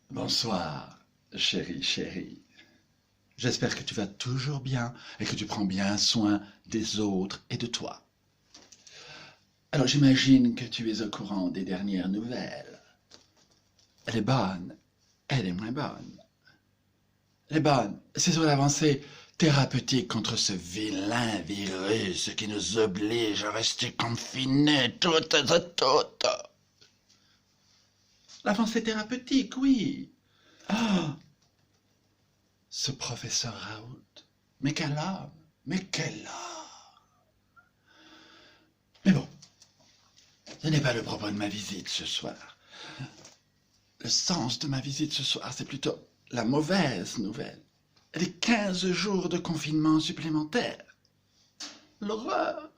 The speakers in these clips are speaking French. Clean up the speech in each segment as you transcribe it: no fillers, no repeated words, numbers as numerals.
Bonsoir, chérie. J'espère que tu vas toujours bien et que tu prends bien soin des autres et de toi. Alors j'imagine que tu es au courant des dernières nouvelles. Elle est bonne, elle est moins bonne. Elle est bonne, c'est sur l'avancée thérapeutique contre ce vilain virus qui nous oblige à rester confinés toutes et toutes. L'avancée thérapeutique, oui. Ah, ce professeur Raoult, mais quel homme, mais quel homme. Mais bon, ce n'est pas le propos de ma visite ce soir. Le sens de ma visite ce soir, c'est plutôt la mauvaise nouvelle. Les 15 jours de confinement supplémentaires. L'horreur.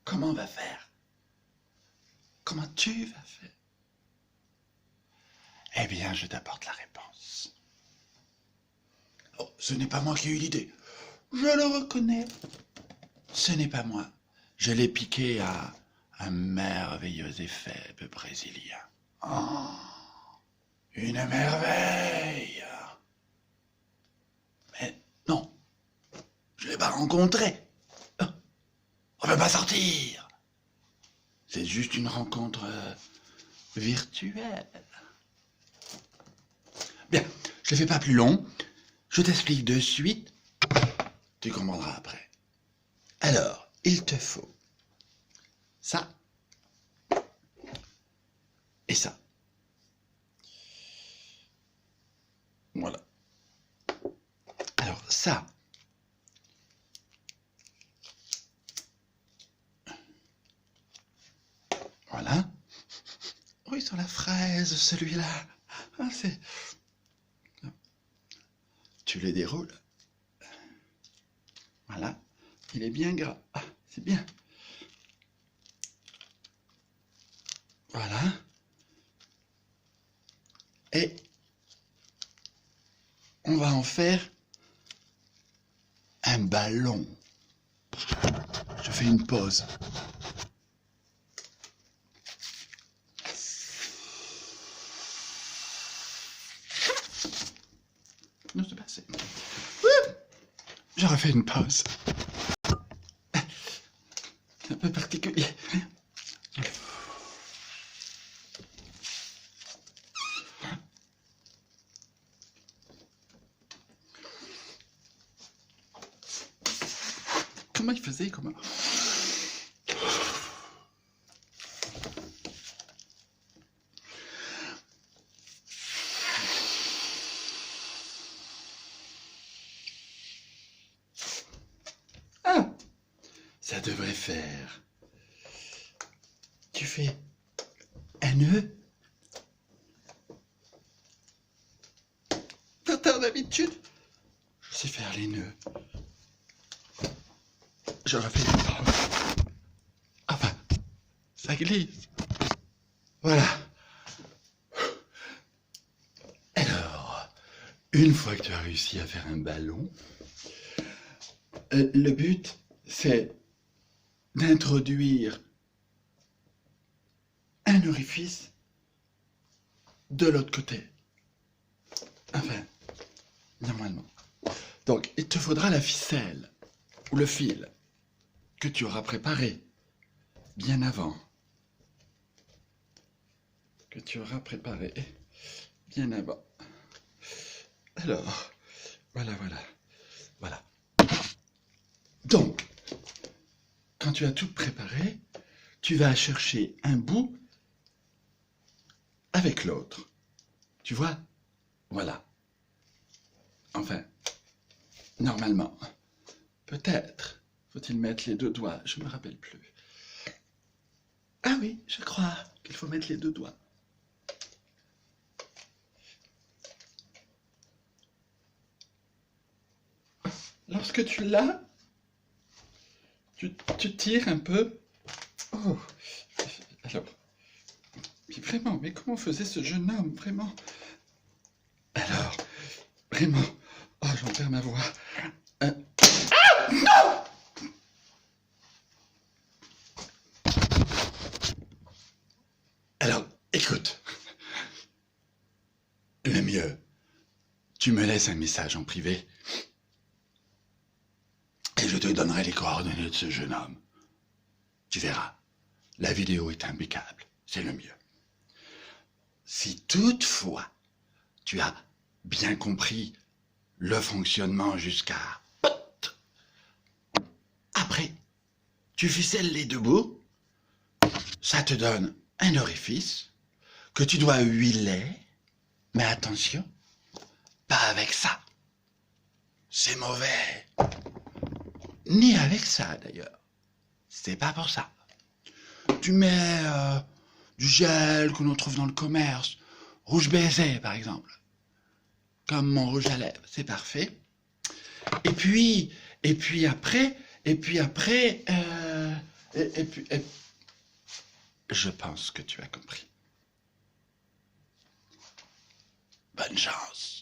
Comment on va faire? Comment tu vas faire? Eh bien, je t'apporte la réponse. Oh, ce n'est pas moi qui ai eu l'idée. Je le reconnais. Ce n'est pas moi. Je l'ai piqué à un merveilleux effet brésilien. Oh, une merveille. Mais non, je ne l'ai pas rencontré. On ne peut pas sortir. C'est juste une rencontre virtuelle. Bien, je ne fais pas plus long. Je t'explique de suite. Tu comprendras après. Alors, il te faut ça et ça. Voilà. Alors, ça. Voilà. Oui, sur la fraise, celui-là. Ah, c'est... Tu le déroules. Voilà. Il est bien gras. Ah, c'est bien. Voilà. Et on va en faire un ballon. Je fais une pause. Non, c'est pas assez. Je refais une pause. C'est un peu particulier. Comment il faisait? Comment... Ah, ça devrait faire. Tu fais un nœud. T'as d'habitude. Je sais faire les nœuds. Je refais une pause. Enfin, ça glisse. Voilà. Alors, une fois que tu as réussi à faire un ballon, le but, c'est d'introduire un orifice de l'autre côté. Enfin, normalement. Donc, il te faudra la ficelle ou le fil que tu auras préparé bien avant. Que tu auras préparé bien avant. Alors, voilà. Donc, quand tu as tout préparé, tu vas chercher un bout avec l'autre. Tu vois? Voilà. Enfin, normalement. Peut-être faut-il mettre les deux doigts, je ne me rappelle plus. Ah oui, je crois qu'il faut mettre les deux doigts. Lorsque tu l'as, tu tires un peu. Oh, alors, mais vraiment, mais comment faisait ce jeune homme, vraiment? Alors, vraiment, oh, j'en perds ma voix. Ah, non! Alors, écoute. Le mieux, tu me laisses un message en privé et je te donnerai les coordonnées de ce jeune homme. Tu verras, la vidéo est impeccable, c'est le mieux. Si toutefois tu as bien compris le fonctionnement jusqu'à... Après, tu ficelles les deux bouts, ça te donne un orifice que tu dois huiler, mais attention, pas avec ça. C'est mauvais. Ni avec ça d'ailleurs. C'est pas pour ça. Tu mets du gel que l'on trouve dans le commerce, rouge baiser par exemple. Comme mon rouge à lèvres, c'est parfait. Et puis après, je pense que tu as compris. Bonne chance.